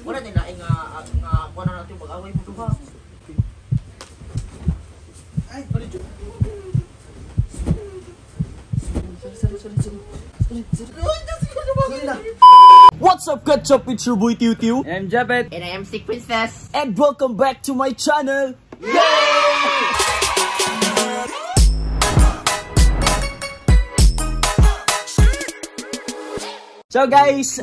Wala din laing nga kuha na natin mag-away mo duha. Ay, balik yun. What's up, Ketchup? It's your boy Tiu Tiu. And I'm Japet. And I am Sick Princess. And welcome back to my channel. So guys,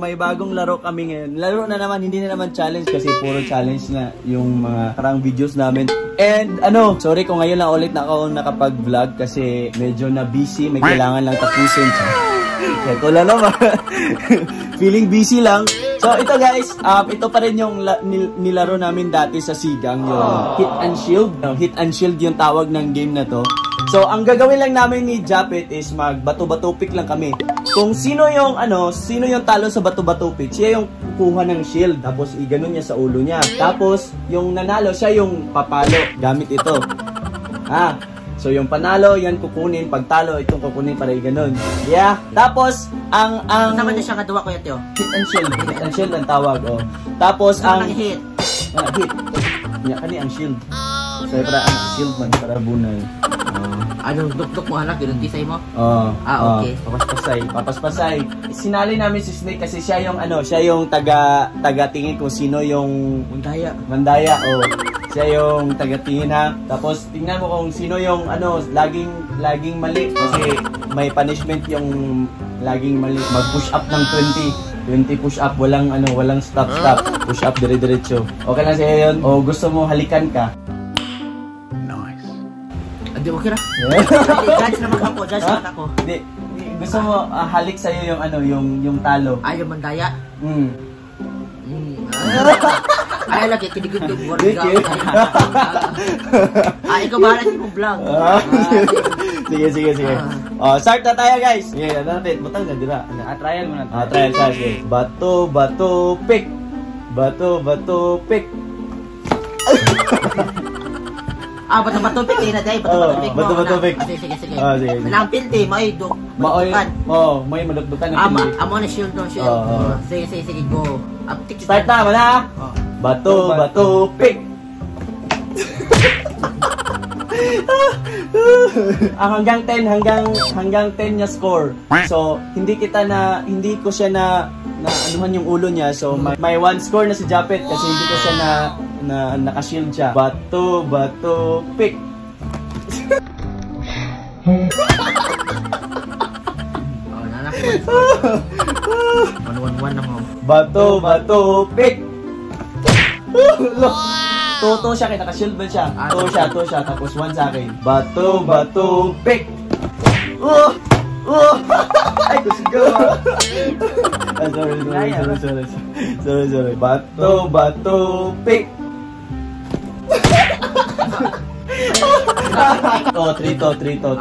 may bagong laro kami ngayon. Laro na naman, hindi na naman challenge kasi puro challenge na yung mga karang videos namin. And sorry kung ngayon lang ulit na ako nakapag-vlog kasi medyo na busy, may kailangan lang tapusin. Ito lang naman. Feeling busy lang. So ito guys, ito pa rin yung nilaro namin dati sa Sigang, yung Hit and Shield. Hit and Shield yung tawag ng game na to. So ang gagawin lang namin ni Japet is mag-bato-bato pick lang kami. Kung sino yung talo sa bato-bato pick, siya yung kuha ng shield, tapos iganon niya sa ulo niya. Tapos yung nanalo, siya yung papalo gamit ito. So yung panalo, yan kukunin, pagtalo, itong kukunin para iganon. Yeah. Tapos ang naman na siya kadawa ko yato. Hit and shield ang tawag, oh. Tapos ang hit. Hit. Nya kani ang shield. So para ang shield man para bunay. Duk-duk mo anak, yun tisay mo? Okay. Papaspasay. Sinali namin si Snake kasi siya yung taga-tingin kung sino yung mandaya. Siya yung taga-tingin ha. Tapos tingnan mo kung sino yung laging mali kasi may punishment yung laging mali. Mag-push up ng 20 push up, walang stop. Push up dire-diretso. Okay lang sa'yo yun? O gusto mo halikan ka? Hindi, okay na. Judge naman ako. Hindi. Gusto mo halik sa'yo yung talo. Yung mandaya? Ay, lagi, kinigod yung word. Ikaw bahala din mong vlog. Sige. Start na tayo guys. Sige, natin. Butang na, dira. Trial mo na. Trial. Bato, pick. Bato, pick. Bato-bato pick na day. Bato pick. Sige. Sige. Walang pilti, may madugdukan. May madugdukan. Amo na shield doon, shield. Sige, go. Uptick. Start na, mana. Bato, pick. Hanggang 10 niya score. So, hindi ko siya na anuhan yung ulo niya. So, may 1 score na si Japet kasi hindi ko siya na naka-shield siya. Bato, pick. Nanak. 1-1 na mo. Bato, pick. To siya, kaya naka-shield ba siya? To siya, tapos 1 sa akin. Bato, pick. Ay, kusigaw. Sorry. Bato, pick. 3 to.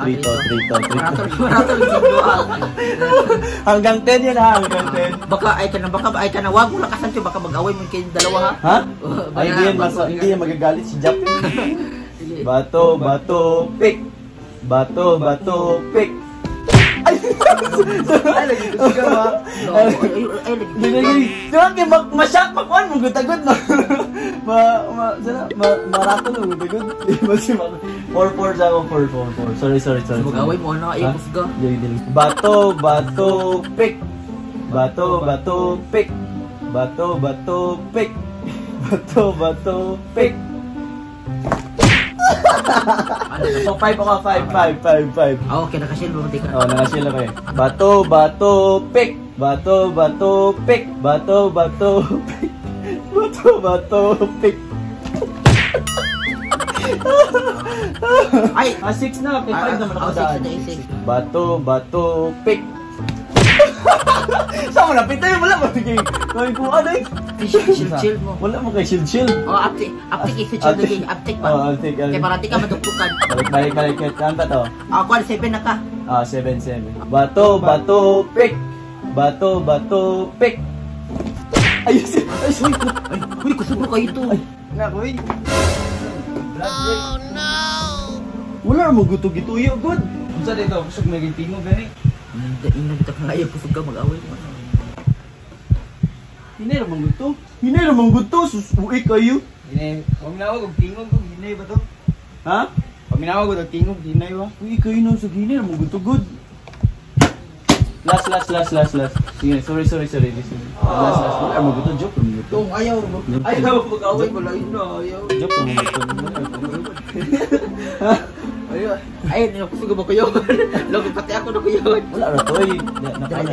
Hanggang 10 yan ha, hanggang 10. Baka ay ka na, wag mo lakasan siya, baka mag-away mo kayong dalawa ha? Ay, hindi yan magagalit si Jap. Bato, pick. Bato, pick. Ay, lagi ko sigaw ha. Ay, lagi. Diba, masyak, makuhan mo, gutagod no. Maraton mo, gutagod. 4-4 sa ako, 4. Sorry. Mag-away mo na, ay, kusga. Bato, pick. Bato, pick. So 5 ako, 5. Okay, naka-shield mo, hindi ka. Naka-shield ako eh. Bato, pick. Bato, pick. Ay! 6 na, 5 naman ako daan. Bato, pick. Saan mo napita yun? Wala mo kay kuha na eh. Shield mo. Wala mo kay shield. Aptik i-shield naging aptik pa. Aptik. Kaya parati ka madugtukan. Balik. Saan ba to? Ako, 7 na ka. 7. Bato, pick. Ay, Uy, kusubro kayo ito. Nakoy. Oh no! Wala mo guto-gituyo, good. Unsa dito, busog na gitimo gani. Hindi kita kaya kusog ka mag-away mo. Hinay naman gusto. Hinay naman gusto. Susuwi kayo. Hinay, paminawag og tingog og hinay ba to? Ha? Paminawag og tingog hinay ba? Uy, kayo na sa hinay naman gusto. Good. Last. Sige, sorry. Listen. Last. Wala naman gusto. Joke naman gusto. Tong ayaw mag-away ko lang yun ayaw. Joke naman gusto. Ayun, kusugo ba ko yun? Logi pati ako na ko yun. Wala na to eh.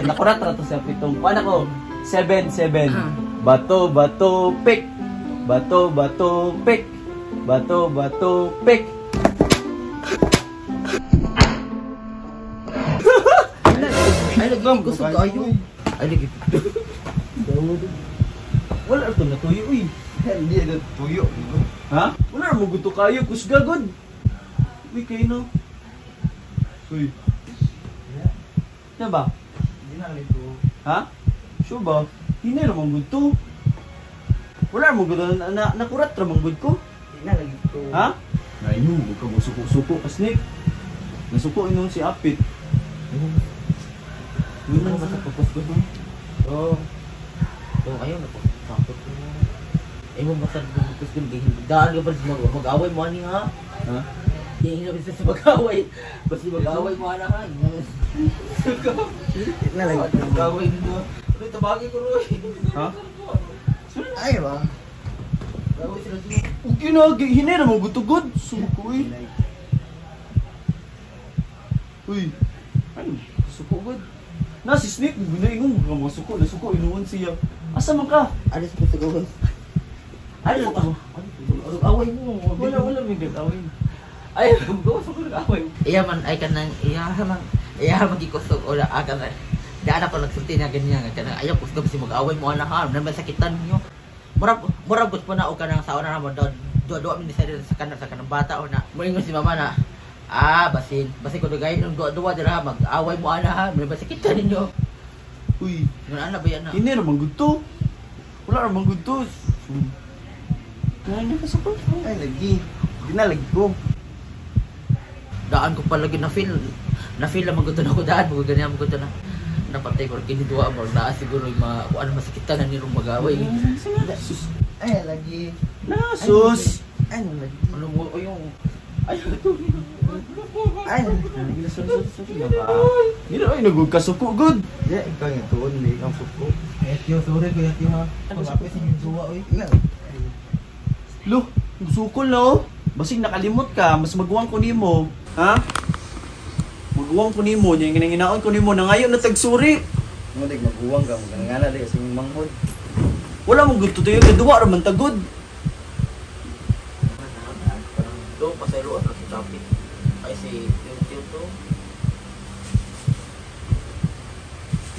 Nakurat na to sa pitong. Kuha ko. 7. Bato, pick. Bato, pick. Bato, pick. Ay, nagmam, gusto ka ayaw. Ay, lagi. Wala na to natuyo eh. Hindi na tuyo. Ha? Wala na mo gusto kayo. Kusga god. Uy, kayo no. Uy. Ano ba? Hindi na lito. Ha? Sure ba? Hindi naman good to. Wala naman good. Nakurat naman good ko. Hindi na lito. Ha? Ngayon, huwag ka mo suko-suko. Kasnik. Nasuko inon si Apit. Yun na masapapos ko doon. Oo. Tong ayaw na po. Sakot ko. Ay mo masad gusto din. Daan ka pa mag-away mo ani ha? Ha? Hindi na bisa sa mag-away. Basta mag-away mo ana ha. Hindi na lito. Mag-away nito. Ano tabagi ko Roy? Ha? Ay ba? Mag-away sila dito. Okay na, hinay naman gutugod. Suko eh. Uy. Ay, suko god. Na si Snake, ginaingong ka masuko. Nasuko, inuwan siya. Asa man ka? Ano sa gusto gawin? Ano ka? Away mo. Wala may gatawin. Ay, gawas ako nag-away. Iya man, ay ka nang, iya man gikusog o ka na. Daan ako nagsulti na ganyan. Ayaw kusog kasi mag-away mo na ha. Naman sakitan niyo. Murag po na o ka nang sauna naman doon. Dua-dua minisari sa kanang bata o na. Muingon si mama na. Basin ko dugay ng dua-dua dira mag-away mo ana ha. Naman sakitan ninyo. Uy, Ngan ana ba yan na? hinay naman gusto. Wala naman gusto. Kaya niya kasapal. Ay lagi. Hindi na lito. Daan ko palagi na feel na maguto na ko daan mo ganyan mo na napatay ko kini duwa mo na siguro kung ano masakitan na nilong mag-away. Ay lagi. Nasus! Ay lagi. Ano mo yung ay Ay lagi. Hindi na ay nagugkasuko good. Hindi, ikaw yung tuon. Hindi kang suko. Etiyo, sorry ko yati ha. Pag-apit sa yung suwa oy. Lo, sukol na oh. Basing nakalimot ka, mas magawang ko nimo. Ha? Magawang ko nimo, yung ginanginaon ko nimo na ngayon na tagsuri. Mo dig maguwang ka, magangana di sa imong manghod. Wala mong gusto tayo, kaduwa raman tagod. do pasaylo at sa topic. Ay si Tio to.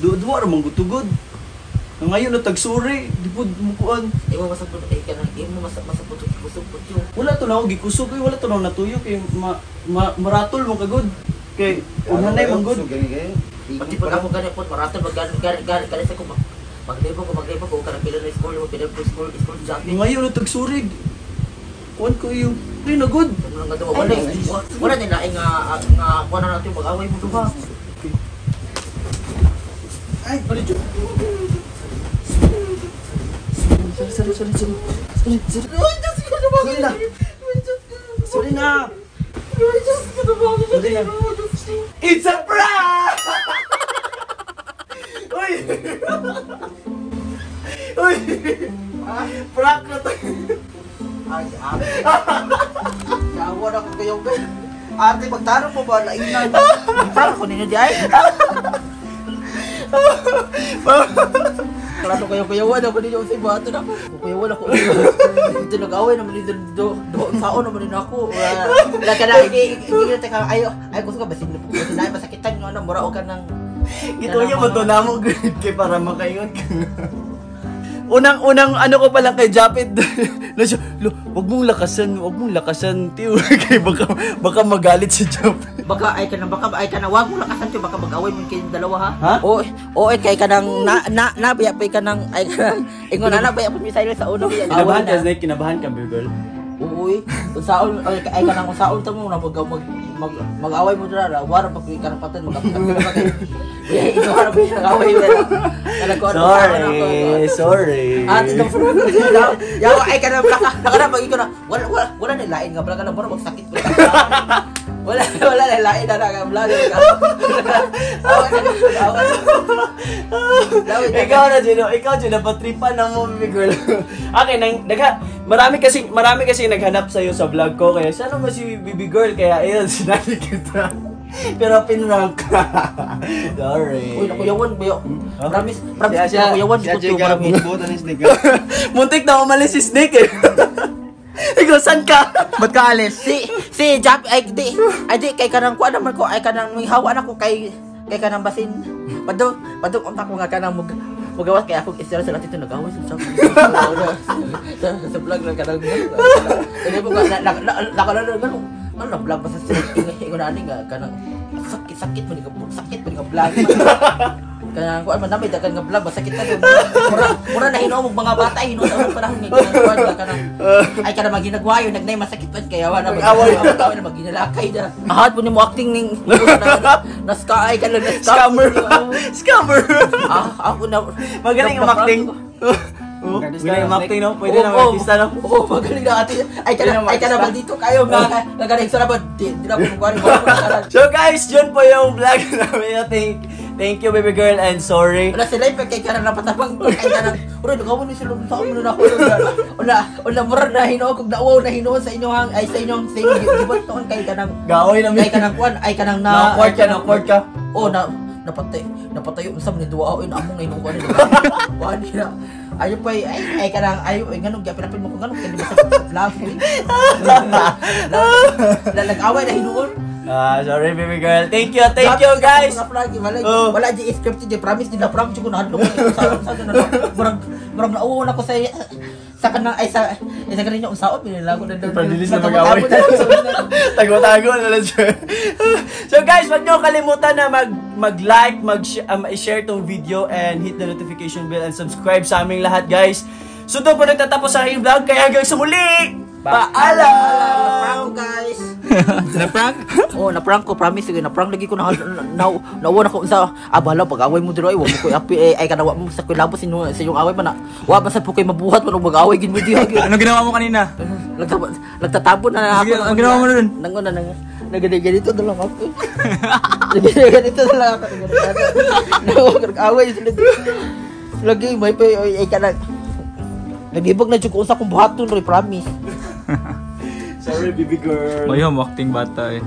Duwa raman gutugod. Na ngayon na tagsuri, di po mukuan. Imo masapot kay kanang imo masapot kusog yun. Wala to na ako gikusog, wala to na natuyo kay maratol mo kagod. Kay unanay mong good. Pati pag ako ganyan po maratol gani sa ko maglibog ko kanang pila na school mo pila school jumping. Ngayon na tagsurig. Kuan ko iyo. Di na good. Wala din laing nga kuha na natin mag-away mo duha. Ay, Ano dyan? Sorry. Sorry na. It's a prank! Uy! Uy! Prank na to. ay, ate. Yawa na ko kayo guys. Ate, magtanong mo ba? Lainan. Para ko ninyo di ay. Klaro kayo ako ninyo sa bato na ko. Kuyawan ako. Ito nag-away naman dito saon naman din ako. Laka na hindi teka ay gusto ka basin na masakitan nga na mura o ka nang Ito yung mato na mo kay para makaingon ka. Unang ano ko pa lang kay Japid. Wag mong lakasan, tiyo. Kay baka magalit si Japid. baka ay ka na wag mo lakasan tiyo baka mag-away mo kayong dalawa ha. Ha? O kay ka nang nabaya pa ka nang ay ka ingon na nabaya pa mi sa uno. Kinabahan ka, Snake. Kinabahan ka, Virgol. Uy, unsaon ay ka nang unsaon ta mo na mag-away mo dira, wala pag karapatan mag-apil. Ito harap nag-away dira. Sorry. Ate daw yaw ay ka na plaka. Nakara pag ikaw na wala na lain nga plaka na para magsakit ko. Wala na lain na nga vlog. Ikaw na patripan na mo, baby girl. Okay, marami kasi naghanap sa iyo sa vlog ko kaya sana mo si baby girl kaya ayun sinabi kita. Pero pinrank ka. Sorry. Uy, nakuyawan ba yun? Promise nakuyawan. Muntik na umalis si Snake eh. Ikaw, saan ka? Ba't ka alis? Si Jap, di, kay kanang kuha naman ko, ay kanang may hawa na ko kay kanang basin. Padong ang tako nga kanang magawas kaya akong isira sa lahat ito nag-awas sa vlog lang kanang hindi mo nakalala gano'n. Ano na vlog ba sa ingo na aning kanang sakit mo ka vlog. Kanang kuan man namay dagan nga vlog basakit ta doon. Mura na hinuo mga bata hinuo sa panahon nga kanang ay kada maginagwayo nagnay masakit pa kaya wala na maginalakay da. Ahad po ni mo acting ning na sky ka lang na Scammer. Ako na magaling ang acting. Magaling ang acting no. Pwede na artista no. Oo, magaling na ate. Ay kana ba dito kayo nga nagaling sa labad. Di na po kuan. So guys, yun po yung vlog namin. Thank you, baby girl, and sorry. Wala sila yung kay kanang napatabang kay kanang uro nagawon ni sila sa amin na ako. Wala mura na hinuo kog daaw na hinuo sa inyong ay sa inyong gibat to kay kanang gaoy na kay kanang kuan ay kanang na court ka. Oh, napatayo sa mga duwa in among hinuo ni. Kuan na. Ayo pa ay kanang ayo ganun gapilapil mo ko ganun kay di ba sa vlog. Nag-away na hinuon. Sorry baby girl. Thank you guys. Wala di script di promise di na prank ko na hadlok sa murag nauon ako sa kanang ay sa kanang yung saot pinilago na daw. Padilis na mag-away. Tago-tago na lang siya. So guys, wag niyo kalimutan na mag-like, mag-share tong video and hit the notification bell and subscribe sa aming lahat guys. So doon po nagtatapos sa aking vlog kaya hanggang sa muli. Paalam! Na-prank ko guys. Na-prank? Oo, na-prank ko, promise. Na-prank lagi ko nauwan ako sa abala, pag-away mo dito ay, wag mo ko api, ay kanawa mo sa kulabo sa inyong away pa na. Wag basta po kayo mabuhat mo mag-away gin mo diha. Ano ginawa mo kanina? Nagtatabon na ako. Ang ginawa mo nun? Nagganito na lang ako. Nagganito na lang ako. Nag-away sila. Lagi, may pa, ay kanang nagibag na dyan ko sa kong buhaton, promise. Sorry, baby girl. Mayroon, acting bata eh.